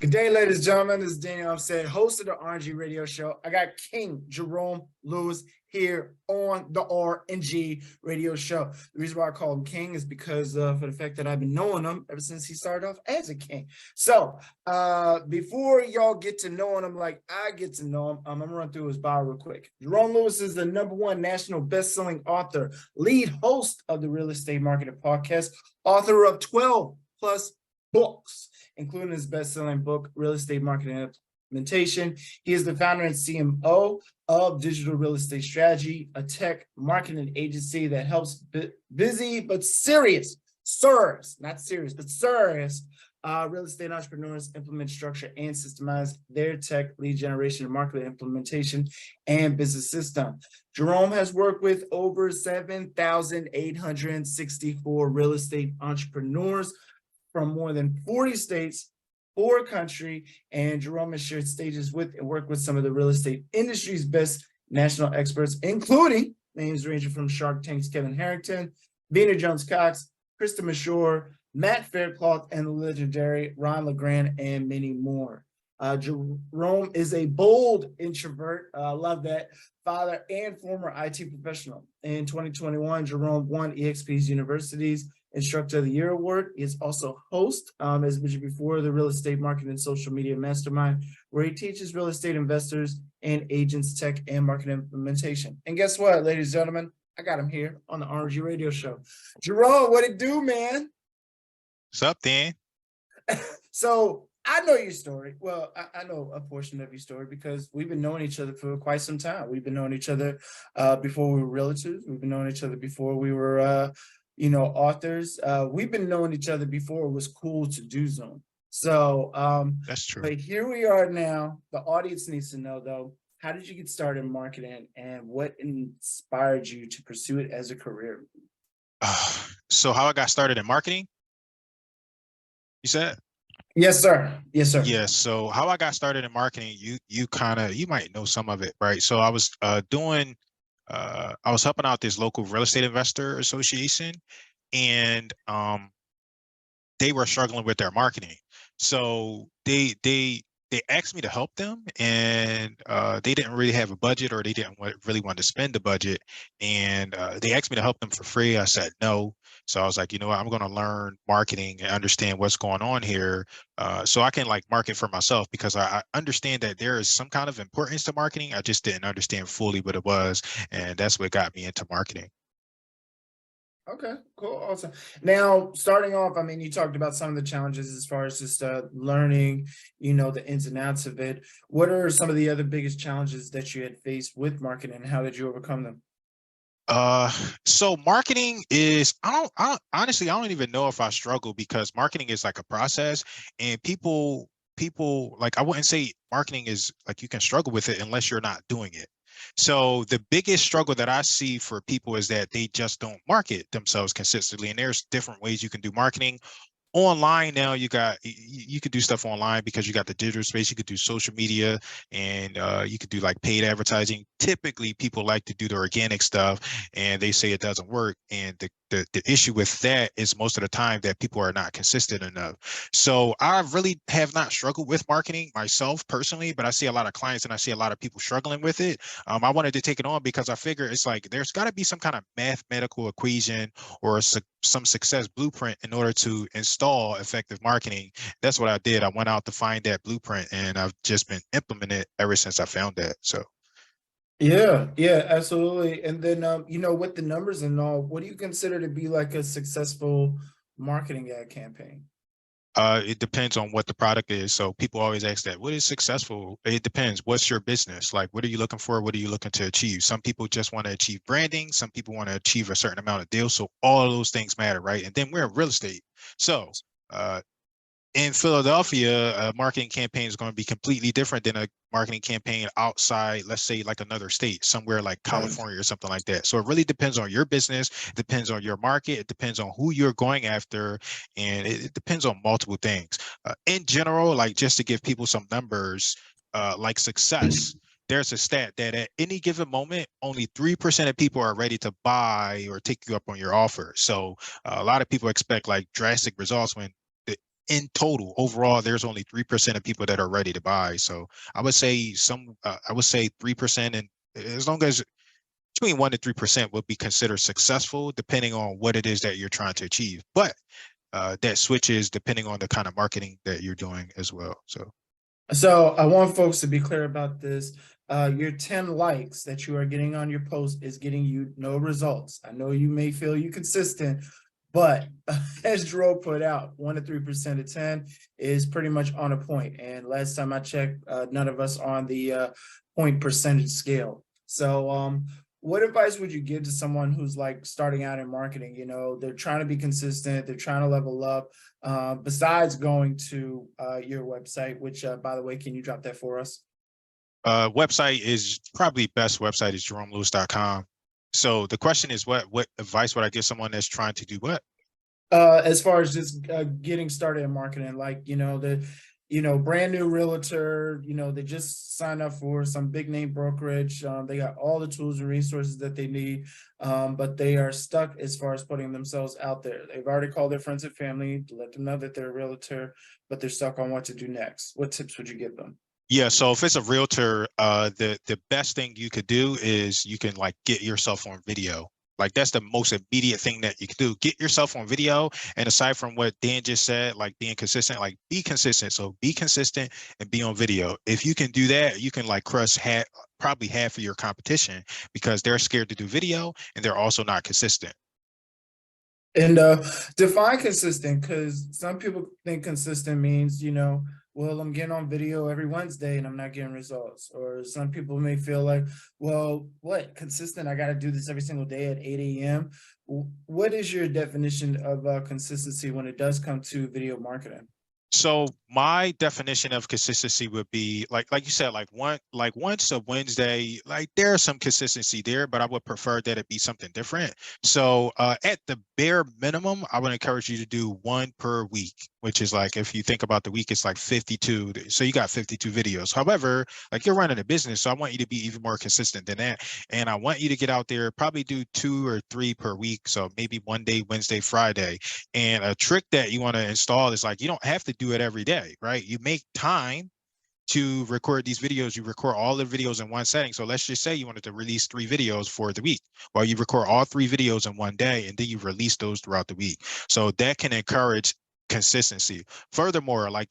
Good day, ladies and gentlemen. This is Daniel Umstead, host of the RNG radio show. I got King Jerome Lewis here on the RNG radio show. The reason why I call him King is because of the fact that I've been knowing him ever since he started off as a king. So before y'all get to knowing him like I get to know him, I'm going to run through his bio real quick. Jerome Lewis is the #1 national best-selling author, lead host of the Real Estate Marketing Podcast, author of 12 plus books, including his best-selling book, Real Estate Marketing Implementation. He is the founder and CMO of Digital Real Estate Strategy, a tech marketing agency that helps busy but serious, not serious, but serious real estate entrepreneurs implement, structure, and systemize their tech lead generation, marketing implementation, and business system. Jerome has worked with over 7,864 real estate entrepreneurs from more than 40 states, 4 countries, and Jerome has shared stages with and worked with some of the real estate industry's best national experts, including names ranging from Shark Tank's Kevin Harrington, Vena Jones-Cox, Krista Mashore, Matt Faircloth, and Legendary Ron LeGrand, and many more. Jerome is a bold introvert, love that, father and former IT professional. In 2021, Jerome won eXp's University's Instructor of the Year Award. He is also host, as mentioned before, the Real Estate Marketing and Social Media Mastermind, where he teaches real estate investors and agents tech and marketing implementation. And guess what, ladies and gentlemen? I got him here on the RNG radio show. Jerome, what it do, man? What's up, Dan? So I know your story. Well, I know a portion of your story because we've been knowing each other for quite some time. We've been knowing each other before we were realtors. We've been knowing each other before we were authors. We've been knowing each other before it was cool to do Zoom. So that's true. But here we are now. The audience needs to know, though, how did you get started in marketing and what inspired you to pursue it as a career? So how I got started in marketing, you said? Yes, sir. Yes, sir. Yeah. So how I got started in marketing, you might know some of it, right? So I was I was helping out this local real estate investor association, and they were struggling with their marketing. So they asked me to help them, and they didn't really have a budget, or they didn't really want to spend the budget, and they asked me to help them for free. I said no. So I was like, you know what, I'm going to learn marketing and understand what's going on here, so I can like market for myself, because I understand that there is some kind of importance to marketing. I just didn't understand fully what it was, and that's what got me into marketing. Okay, cool, awesome. Now, starting off, I mean, you talked about some of the challenges as far as just learning, the ins and outs of it. What are some of the other biggest challenges that you had faced with marketing, and how did you overcome them? So marketing is, honestly, I don't even know if I struggle, because marketing is like a process, and people like, I wouldn't say marketing is like you can struggle with it unless you're not doing it. So the biggest struggle that I see for people is that they just don't market themselves consistently. And there's different ways you can do marketing. Online now, you could do stuff online because you got the digital space. You could do social media, and you could do like paid advertising. Typically people like to do the organic stuff, and they say it doesn't work. And the issue with that is most of the time that people are not consistent enough. So I really have not struggled with marketing myself personally, but I see a lot of clients and I see a lot of people struggling with it. I wanted to take it on because I figure it's like there's got to be some kind of mathematical equation or some success blueprint in order to install effective marketing. That's what I did. I went out to find that blueprint, and I've just been implementing it ever since I found that. So Yeah, absolutely. And then with the numbers and all, what do you consider to be like a successful marketing ad campaign? It depends on what the product is. So people always ask that, what is successful? It depends. What's your business? Like, what are you looking for? What are you looking to achieve? Some people just want to achieve branding. Some people want to achieve a certain amount of deals. So all of those things matter, right? And then we're in real estate. So in Philadelphia, a marketing campaign is going to be completely different than a marketing campaign outside, let's say, like another state, somewhere like California or something like that. So it really depends on your business, it depends on your market, it depends on who you're going after, and it depends on multiple things. In general, like just to give people some numbers, like success, there's a stat that at any given moment, only 3% of people are ready to buy or take you up on your offer. So a lot of people expect like drastic results when in total, overall, there's only 3% of people that are ready to buy. So I would say 3%, and as long as between 1 to 3% will be considered successful, depending on what it is that you're trying to achieve. But that switches depending on the kind of marketing that you're doing as well. So I want folks to be clear about this. Your 10 likes that you are getting on your post is getting you no results. I know you may feel you consistent, but as Jerome put out, 1 to 3% of 10 is pretty much on a point. And last time I checked, none of us on the point percentage scale. So what advice would you give to someone who's like starting out in marketing? You know, they're trying to be consistent, they're trying to level up, besides going to your website, which by the way, can you drop that for us? Website is probably best website is jeromelewis.com. So the question is, what advice would I give someone that's trying to do what? As far as just getting started in marketing, like, brand new realtor, they just signed up for some big name brokerage. They got all the tools and resources that they need, but they are stuck as far as putting themselves out there. They've already called their friends and family to let them know that they're a realtor, but they're stuck on what to do next. What tips would you give them? Yeah, so if it's a realtor, the best thing you could do is you can like get yourself on video. Like that's the most immediate thing that you can do. Get yourself on video. And aside from what Dan just said, like being consistent, like be consistent. So be consistent and be on video. If you can do that, you can like crush probably half of your competition because they're scared to do video and they're also not consistent. And define consistent, because some people think consistent means, well, I'm getting on video every Wednesday and I'm not getting results. Or some people may feel like, well, what consistent? I got to do this every single day at 8 a.m. What is your definition of consistency when it does come to video marketing? So my definition of consistency would be like you said, like once a Wednesday, like there's some consistency there, but I would prefer that it be something different. So at the bare minimum, I would encourage you to do one per week, which is like if you think about the week, it's like 52. So you got 52 videos. However, like you're running a business, so I want you to be even more consistent than that. And I want you to get out there, probably do 2 or 3 per week. So maybe one day, Wednesday, Friday. And a trick that you want to install is like you don't have to do it every day, right? You make time to record these videos. You record all the videos in one setting. So let's just say you wanted to release 3 videos for the week. Well, you record all 3 videos in one day and then you release those throughout the week. So that can encourage consistency. Furthermore, like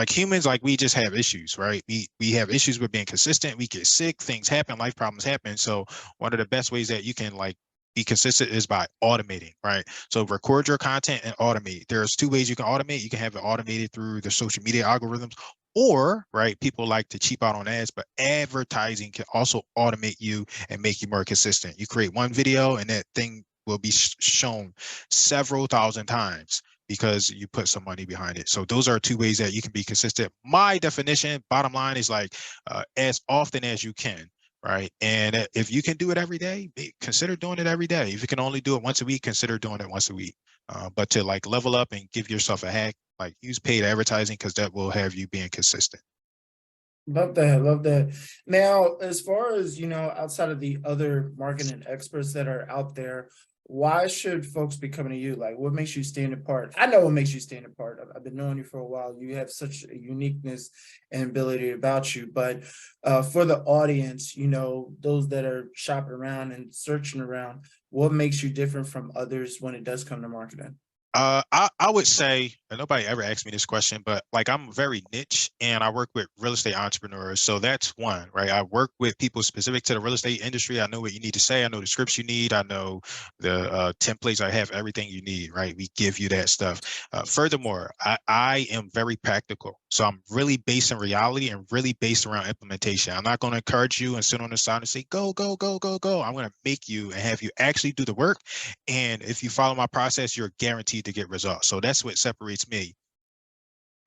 humans, like we just have issues, right? We have issues with being consistent. We get sick, things happen, life problems happen. So one of the best ways that you can like be consistent is by automating, right? So record your content and automate. There's 2 ways you can automate. You can have it automated through the social media algorithms, or right, people like to cheap out on ads, but advertising can also automate you and make you more consistent. You create one video and that thing will be shown several thousand times because you put some money behind it. So those are 2 ways that you can be consistent. My definition, bottom line, is like as often as you can. Right. And if you can do it every day, consider doing it every day. If you can only do it once a week, consider doing it once a week. But to like level up and give yourself a hack, like use paid advertising because that will have you being consistent. Love that. Love that. Now, as far as, outside of the other marketing experts that are out there, why should folks be coming to you? Like, what makes you stand apart? I know what makes you stand apart. I've been knowing you for a while. You have such a uniqueness and ability about you. But for the audience, those that are shopping around and searching around, what makes you different from others when it does come to marketing? I would say, and nobody ever asked me this question, but like I'm very niche and I work with real estate entrepreneurs. So that's one, right? I work with people specific to the real estate industry. I know what you need to say. I know the scripts you need. I know the templates. I have everything you need, right? We give you that stuff. Furthermore, I am very practical. So I'm really based in reality and really based around implementation. I'm not going to encourage you and sit on the side and say, go, go, go, go, go. I'm going to make you and have you actually do the work. And if you follow my process, you're guaranteed to get results. So that's what separates me.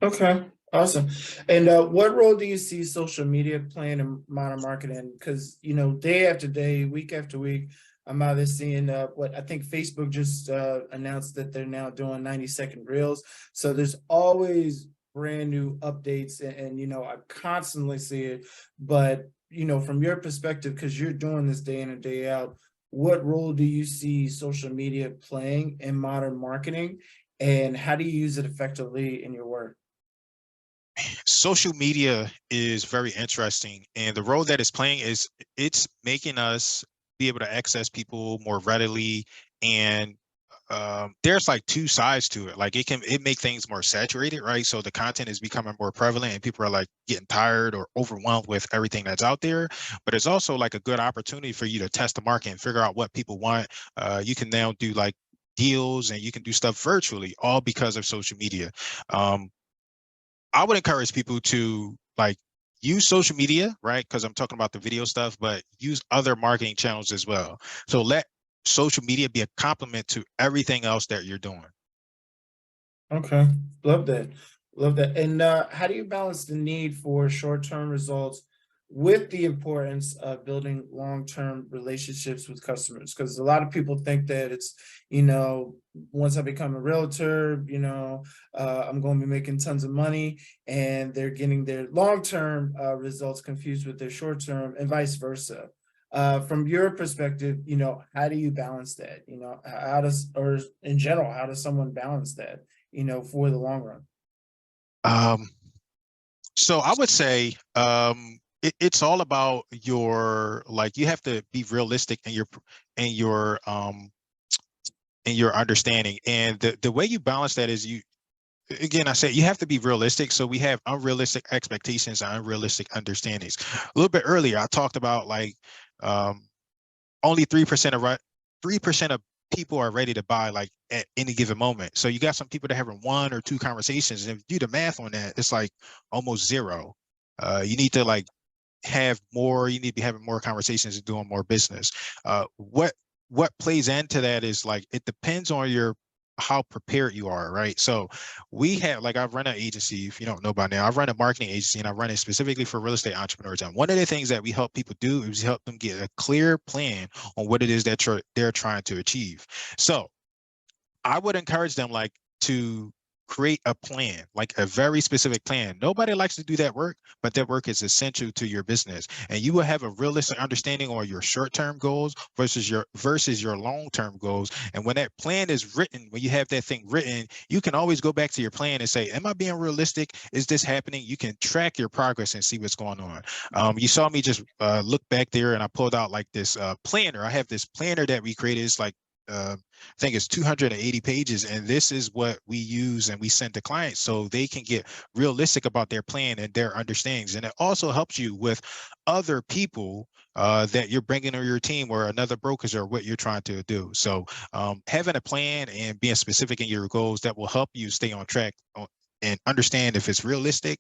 Okay, awesome. And what role do you see social media playing in modern marketing? Because, day after day, week after week, I'm either seeing what I think Facebook just announced that they're now doing 90-second reels. So there's always brand new updates and I constantly see it. But, from your perspective, because you're doing this day in and day out, what role do you see social media playing in modern marketing? and how do you use it effectively in your work? Social media is very interesting, and the role that it's playing is it's making us be able to access people more readily. And there's like two sides to it. Like it make things more saturated, right? So the content is becoming more prevalent and people are like getting tired or overwhelmed with everything that's out there. But it's also like a good opportunity for you to test the market and figure out what people want. You can now do like deals and you can do stuff virtually, all because of social media. I would encourage people to like use social media, right? Because I'm talking about the video stuff, but use other marketing channels as well. So let social media be a complement to everything else that you're doing. Okay, love that. Love that. And how do you balance the need for short-term results with the importance of building long-term relationships with customers? Because a lot of people think that it's, once I become a realtor, I'm going to be making tons of money, and they're getting their long-term results confused with their short-term, and vice versa. From your perspective, how do you balance that? How does, or in general, how does someone balance that? For the long run. Um, so I would say it's all about your like you have to be realistic in your in your understanding. And the way you balance that is you again, I said you have to be realistic. So we have unrealistic expectations and unrealistic understandings. A little bit earlier, I talked about like um, only 3% of 3% of people are ready to buy like at any given moment. So you got some people that are having one or two conversations, and if you do the math on that, it's like almost zero. You need to like have more. You need to be having more conversations and doing more business. What plays into that is like it depends on your how prepared you are, right? So we have like I run an agency. If you don't know by now, I run a marketing agency and I run it specifically for real estate entrepreneurs. And one of the things that we help people do is help them get a clear plan on what it is that they're trying to achieve. So I would encourage them like to create a plan, like a very specific plan. Nobody likes to do that work, but that work is essential to your business. And you will have a realistic understanding on your short-term goals versus your long-term goals. And when that plan is written, when you have that thing written, you can always go back to your plan and say, am I being realistic? Is this happening? You can track your progress and see what's going on. You saw me just look back there and I pulled out like this planner. I have this planner that we created. It's like I think it's 280 pages, and this is what we use and we send to clients so they can get realistic about their plan and their understandings. And it also helps you with other people that you're bringing on your team or another brokers or what you're trying to do. So having a plan and being specific in your goals that will help you stay on track and understand if it's realistic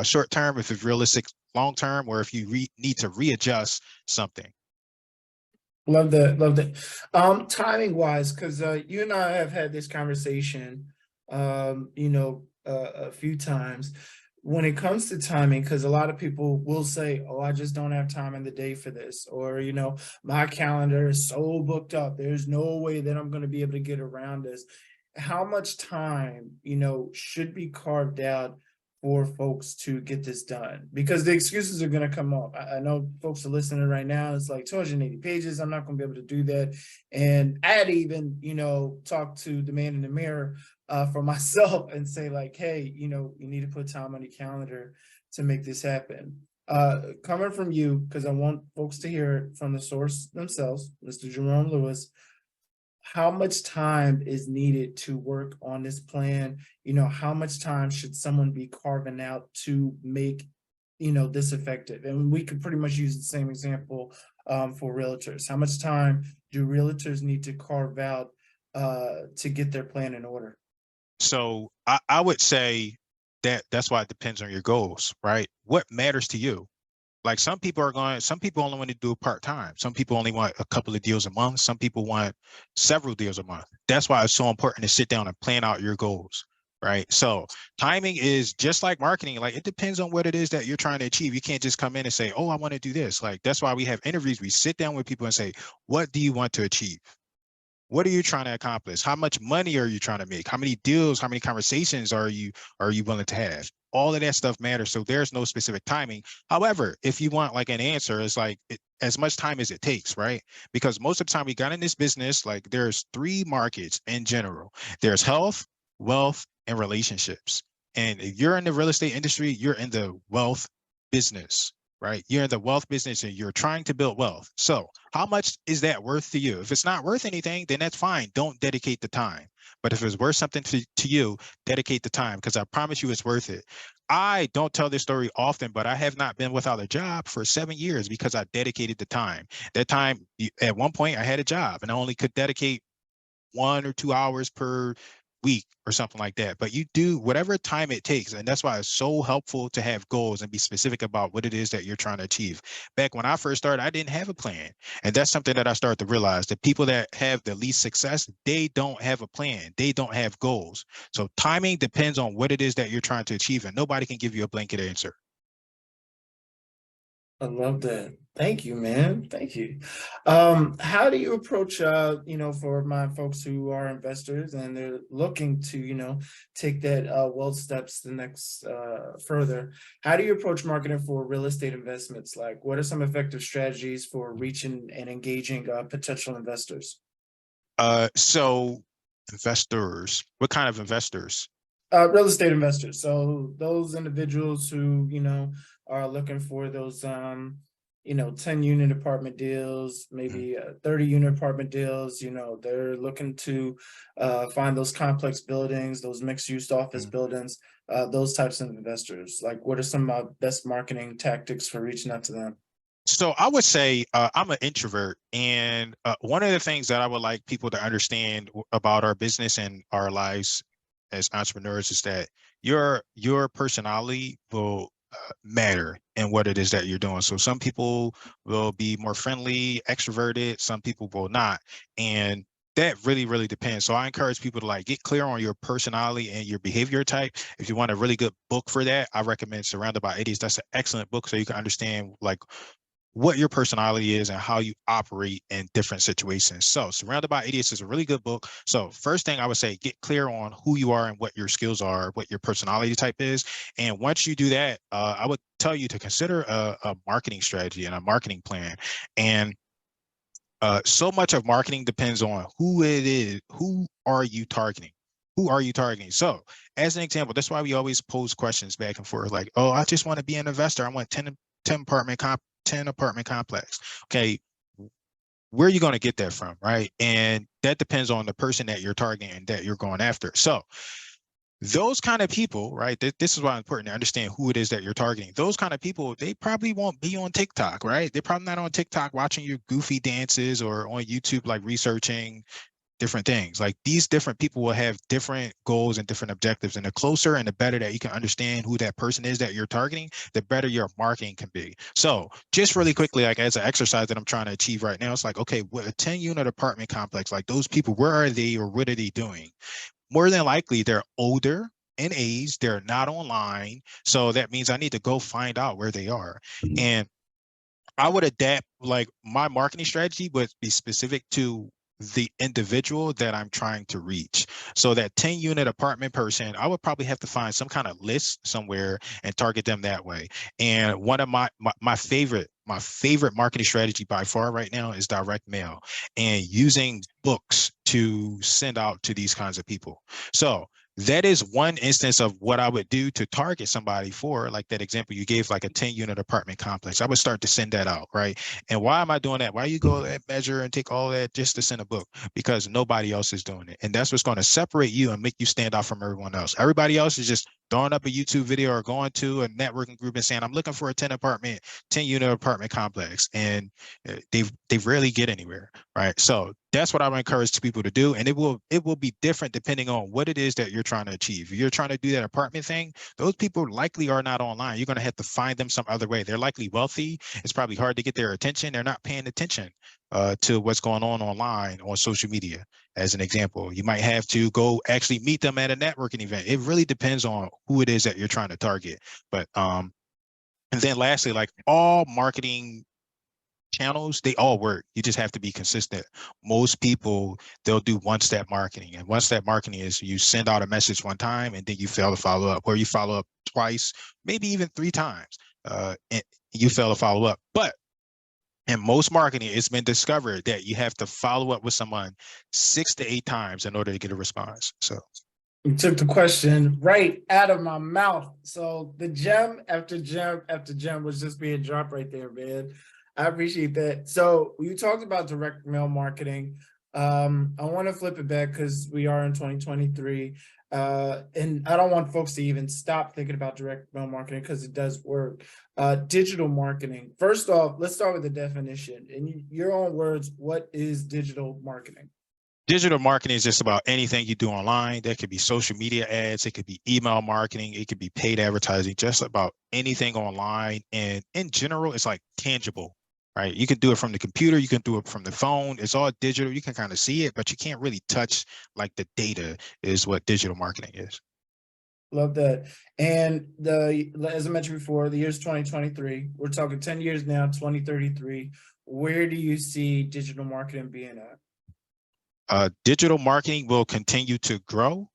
short term, if it's realistic long term, or if you need to readjust something. Love that. Love that. Timing wise, because you and I have had this conversation, a few times when it comes to timing, because a lot of people will say, oh, I just don't have time in the day for this, or, my calendar is so booked up. There's no way that I'm going to be able to get around this. How much time, should be carved out for folks to get this done? Because the excuses are going to come up. I know folks are listening right now. It's like 280 pages. I'm not going to be able to do that. And I had even, talked to the man in the mirror for myself and say like, hey, you need to put time on your calendar to make this happen. Coming from you, because I want folks to hear it from the source themselves, Mr. Jerome Lewis, how much time is needed to work on this plan? How much time should someone be carving out to make, this effective? And we could pretty much use the same example for realtors. How much time do realtors need to carve out to get their plan in order? So I would say that's why it depends on your goals, right? What matters to you? Like some people only want to do it part-time. Some people only want a couple of deals a month. Some people want several deals a month. That's why it's so important to sit down and plan out your goals, right? So timing is just like marketing. Like it depends on what it is that you're trying to achieve. You can't just come in and say, oh, I want to do this. Like that's why we have interviews. We sit down with people and say, what do you want to achieve? What are you trying to accomplish? How much money are you trying to make? How many deals, how many conversations are you willing to have? All of that stuff matters. So there's no specific timing. However, if you want like an answer, it's like as much time as it takes, right? Because most of the time we got in this business, like there's three markets in general. There's health, wealth, and relationships. And if you're in the real estate industry, you're in the wealth business, right? You're in the wealth business and you're trying to build wealth. So how much is that worth to you? If it's not worth anything, then that's fine. Don't dedicate the time. But if it's worth something to you, dedicate the time, because I promise you it's worth it. I don't tell this story often, but I have not been without a job for 7 years because I dedicated the time. That time, at one point, I had a job and I only could dedicate 1 or 2 hours per week or something like that. But you do whatever time it takes. And that's why it's so helpful to have goals and be specific about what it is that you're trying to achieve. Back when I first started, I didn't have a plan. And that's something that I started to realize. The people that have the least success, they don't have a plan. They don't have goals. So timing depends on what it is that you're trying to achieve. And nobody can give you a blanket answer. I love that. Thank you, man. Thank you. How do you approach, for my folks who are investors and they're looking to, take that wealth steps the next further? How do you approach marketing for real estate investments? Like, what are some effective strategies for reaching and engaging potential investors? So investors, what kind of investors? Real estate investors. So those individuals who, are looking for those, 10 unit apartment deals, maybe 30 unit apartment deals, they're looking to find those complex buildings, those mixed use office buildings, those types of investors. Like, what are some best marketing tactics for reaching out to them? So I would say I'm an introvert, and one of the things that I would like people to understand about our business and our lives as entrepreneurs is that your personality will matter in what it is that you're doing. So some people will be more friendly, extroverted, some people will not, and that really, really depends. So I encourage people to like get clear on your personality and your behavior type. If you want a really good book for that, I recommend Surrounded by Idiots. That's an excellent book, so you can understand like what your personality is and how you operate in different situations. So Surrounded by Idiots is a really good book. So first thing I would say, get clear on who you are and what your skills are, what your personality type is. And once you do that, I would tell you to consider a marketing strategy and a marketing plan. And so much of marketing depends on who it is. Who are you targeting? Who are you targeting? So as an example, that's why we always pose questions back and forth like, oh, I just want to be an investor. I want 10 apartment complex. Okay, where are you going to get that from, right? And that depends on the person that you're targeting and that you're going after. So those kind of people, right? This is why it's important to understand who it is that you're targeting. Those kind of people, they probably won't be on TikTok, right? They're probably not on TikTok watching your goofy dances or on YouTube, like researching different things. Like these different people will have different goals and different objectives. And the closer and the better that you can understand who that person is that you're targeting, the better your marketing can be. So just really quickly, like as an exercise that I'm trying to achieve right now, it's like, okay, what a 10 unit apartment complex, like those people, where are they or what are they doing? More than likely they're older in age, they're not online. So that means I need to go find out where they are. And I would adapt, like my marketing strategy would be specific to the individual that I'm trying to reach. So that 10 unit apartment person, I would probably have to find some kind of list somewhere and target them that way. And one of my favorite marketing strategy by far right now is direct mail and using books to send out to these kinds of people. So that is one instance of what I would do to target somebody for, like that example you gave, like a 10 unit apartment complex. I would start to send that out, right? And why am I doing that? Why you go and measure and take all that just to send a book? Because nobody else is doing it. And that's what's going to separate you and make you stand out from everyone else. Everybody else is just throwing up a YouTube video or going to a networking group and saying, I'm looking for a 10 unit apartment complex. And they rarely get anywhere, right? So that's what I would encourage people to do. And it will be different depending on what it is that you're trying to achieve. If you're trying to do that apartment thing, those people likely are not online. You're going to have to find them some other way. They're likely wealthy. It's probably hard to get their attention. They're not paying attention to what's going on online on social media. As an example, you might have to go actually meet them at a networking event. It really depends on who it is that you're trying to target. But and then lastly, like all marketing channels, they all work. You just have to be consistent. Most people, they'll do one-step marketing. And one-step marketing is you send out a message one time and then you fail to follow up, or you follow up twice, maybe even 3 times, and you fail to follow up. But in most marketing, it's been discovered that you have to follow up with someone 6 to 8 times in order to get a response. So You took the question right out of my mouth. So the gem after gem after gem was just being dropped right there, man. I appreciate that. So you talked about direct mail marketing. I want to flip it back because we are in 2023. And I don't want folks to even stop thinking about direct mail marketing because it does work. Digital marketing. First off, let's start with the definition. In your own words, what is digital marketing? Digital marketing is just about anything you do online. That could be social media ads, it could be email marketing, it could be paid advertising, just about anything online. And in general, it's like tangible, right? You can do it from the computer, you can do it from the phone. It's all digital. You can kind of see it, but you can't really touch like the data is what digital marketing is. Love that. And as I mentioned before, the year's 2023. We're talking 10 years now, 2033. Where do you see digital marketing being at? Digital marketing will continue to grow,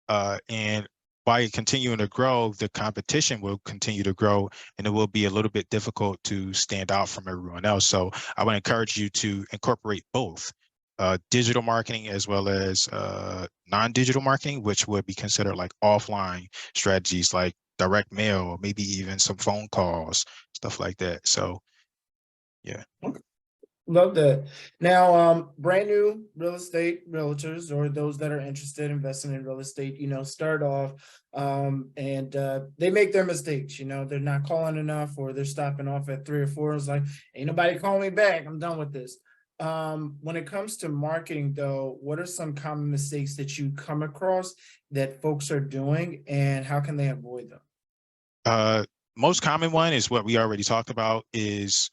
and by it continuing to grow, the competition will continue to grow, and it will be a little bit difficult to stand out from everyone else. So I would encourage you to incorporate both digital marketing as well as non-digital marketing, which would be considered like offline strategies like direct mail, maybe even some phone calls, stuff like that. So yeah. Okay. Love that. Now, brand new real estate realtors or those that are interested in investing in real estate, start off and they make their mistakes. They're not calling enough or they're stopping off at 3 or 4. It's like, ain't nobody calling me back. I'm done with this. When it comes to marketing, though, what are some common mistakes that you come across that folks are doing and how can they avoid them? Most common one is what we already talked about is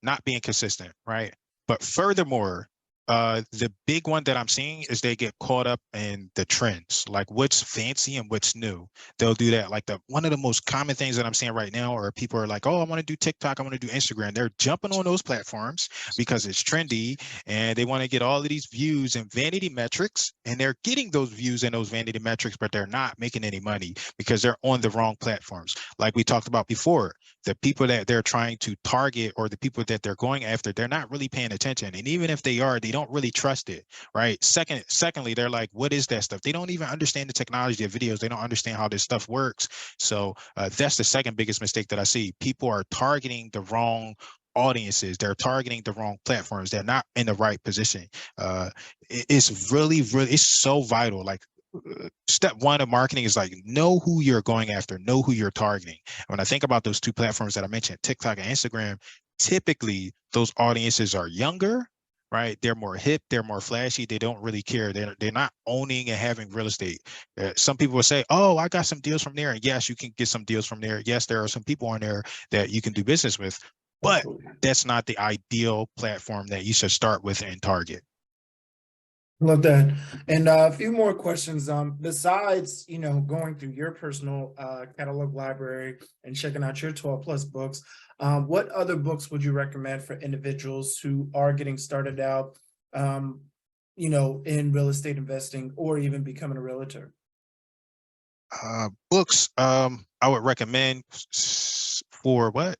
not being consistent, right? But furthermore, the big one that I'm seeing is they get caught up in the trends, like what's fancy and what's new. They'll do that. Like one of the most common things that I'm seeing right now are people are like, oh, I want to do TikTok, I want to do Instagram. They're jumping on those platforms because it's trendy and they want to get all of these views and vanity metrics, and they're getting those views and those vanity metrics, but they're not making any money because they're on the wrong platforms. Like we talked about before, the people that they're trying to target or the people that they're going after, they're not really paying attention. And even if they are, they don't really trust it, right? Secondly, they're like, what is that stuff? They don't even understand the technology of videos. They don't understand how this stuff works. So that's the second biggest mistake that I see. People are targeting the wrong audiences. They're targeting the wrong platforms. They're not in the right position. It's really, it's so vital. Like step one of marketing is like know who you're going after, know who you're targeting. And when I think about those two platforms that I mentioned, TikTok and Instagram, typically those audiences are younger, right? They're more hip, they're more flashy, they don't really care. They're not owning and having real estate. Some people will say, oh, I got some deals from there. And yes, you can get some deals from there. Yes, there are some people on there that you can do business with, but that's not the ideal platform that you should start with and target. Love that. And a few more questions. Besides, going through your personal catalog library and checking out your 12 plus books, what other books would you recommend for individuals who are getting started out, in real estate investing or even becoming a realtor? Books, I would recommend for what?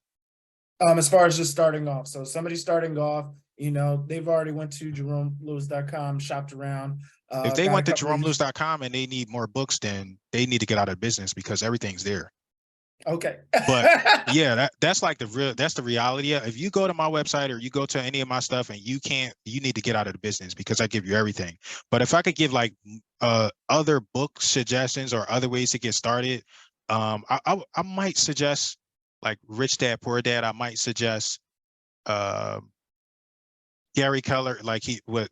As far as just starting off. So somebody starting off, they've already went to JeromeLewis.com, shopped around, If they got a went to couple of JeromeLewis.com and they need more books, then they need to get out of business because everything's there. Okay. But yeah, that's like that's the reality. If you go to my website or you go to any of my stuff and you need to get out of the business because I give you everything. But if I could give like other book suggestions or other ways to get started, I might suggest like Rich Dad Poor Dad. I might suggest Gary Keller, like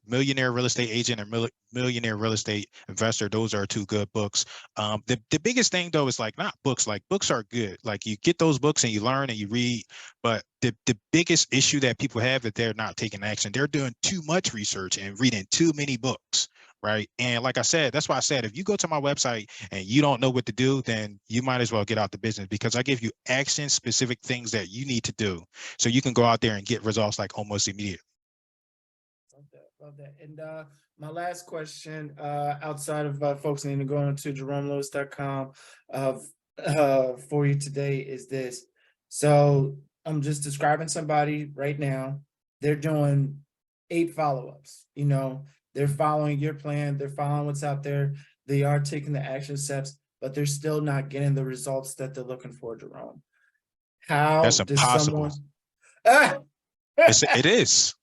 Millionaire Real Estate Agent and Millionaire Real Estate Investor. Those are two good books. The biggest thing though is like not books. Like books are good. Like you get those books and you learn and you read. But the biggest issue that people have is they're not taking action. They're doing too much research and reading too many books. Right. And like I said, that's why I said, if you go to my website and you don't know what to do, then you might as well get out the business because I give you action specific things that you need to do so you can go out there and get results like almost immediately. Love that. And my last question, outside of folks needing to go into JeromeLewis.com for you today is this. So I'm just describing somebody right now. They're doing 8 follow-ups. They're following your plan. They're following what's out there. They are taking the action steps, but they're still not getting the results that they're looking for, Jerome. How That's does impossible. someone ah! It is.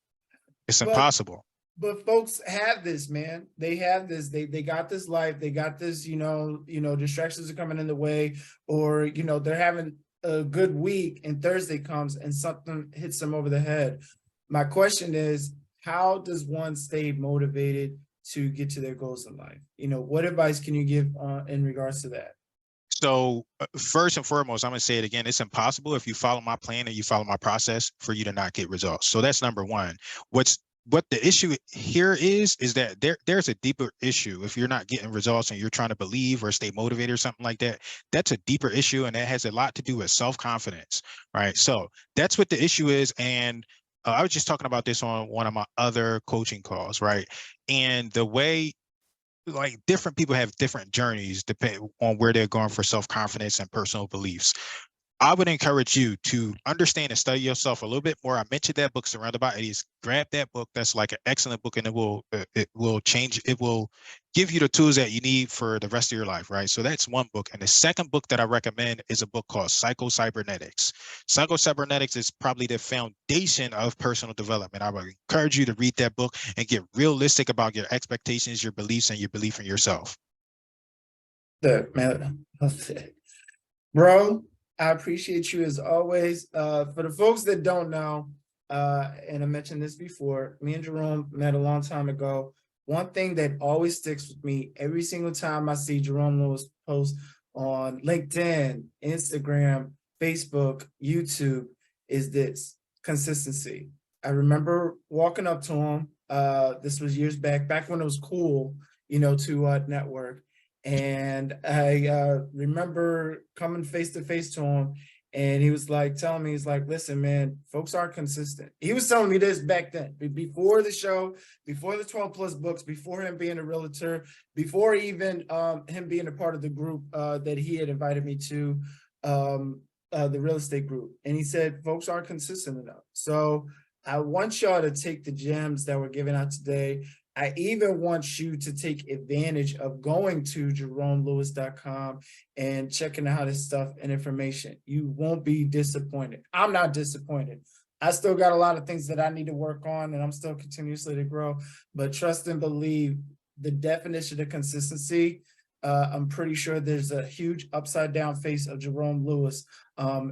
It's but impossible. but folks have this, man. They have this. They got this life. They got this, distractions are coming in the way, or they're having a good week and Thursday comes and something hits them over the head. My question is, how does one stay motivated to get to their goals in life? What advice can you give in regards to that? So first and foremost, I'm going to say it again. It's impossible if you follow my plan and you follow my process for you to not get results. So that's number one. What the issue here is that there's a deeper issue. If you're not getting results and you're trying to believe or stay motivated or something like that, that's a deeper issue. And that has a lot to do with self-confidence, right? So that's what the issue is. And I was just talking about this on one of my other coaching calls, right? And the way, like, different people have different journeys depending on where they're going for self-confidence and personal beliefs. I would encourage you to understand and study yourself a little bit more. I mentioned that book, Surrounded by Idiots. Grab that book. That's like an excellent book, and it will change. It will give you the tools that you need for the rest of your life, right? So that's one book. And the second book that I recommend is a book called Psycho-Cybernetics. Psycho-Cybernetics is probably the foundation of personal development. I would encourage you to read that book and get realistic about your expectations, your beliefs, and your belief in yourself. Bro, I appreciate you as always. For the folks that don't know, and I mentioned this before, me and Jerome met a long time ago. One thing that always sticks with me every single time I see Jerome Lewis post on LinkedIn, Instagram, Facebook, YouTube is this consistency. I remember walking up to him. This was years back when it was cool, to network. And I remember coming face to face to him, and he was like telling me, he's like, listen, man, folks aren't consistent. He was telling me this back then, before the show, before the 12 plus books, before him being a realtor, before even him being a part of the group that he had invited me to, the real estate group. And he said, folks aren't consistent enough. So I want y'all to take the gems that we're giving out today. I even want you to take advantage of going to jeromelewis.com and checking out his stuff and information. You won't be disappointed. I'm not disappointed. I still got a lot of things that I need to work on, and I'm still continuously to grow, but trust and believe the definition of consistency. I'm pretty sure there's a huge upside down face of Jerome Lewis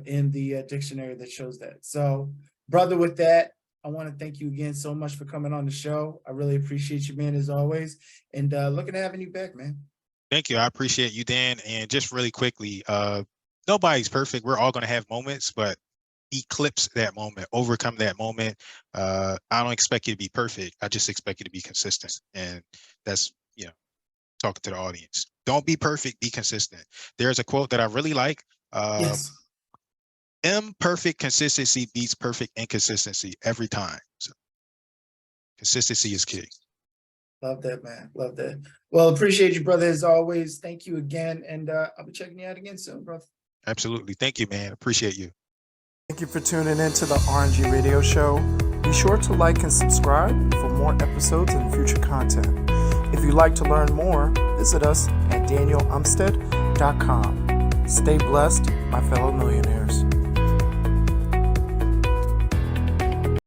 in the dictionary that shows that. So, brother, with that, I want to thank you again so much for coming on the show. I really appreciate you, man, as always. And looking at having you back, man. Thank you. I appreciate you, Dan. And just really quickly, nobody's perfect. We're all going to have moments, but eclipse that moment, overcome that moment. I don't expect you to be perfect. I just expect you to be consistent. And that's, talking to the audience. Don't be perfect, be consistent. There's a quote that I really like. Yes. Imperfect consistency beats perfect inconsistency every time. So consistency is key. Love that, man. Love that. Well, appreciate you, brother, as always. Thank you again. And I'll be checking you out again soon, brother. Absolutely. Thank you, man. Appreciate you. Thank you for tuning in to the RNG Radio Show. Be sure to like and subscribe for more episodes and future content. If you'd like to learn more, visit us at danielumstead.com. Stay blessed, my fellow millionaires.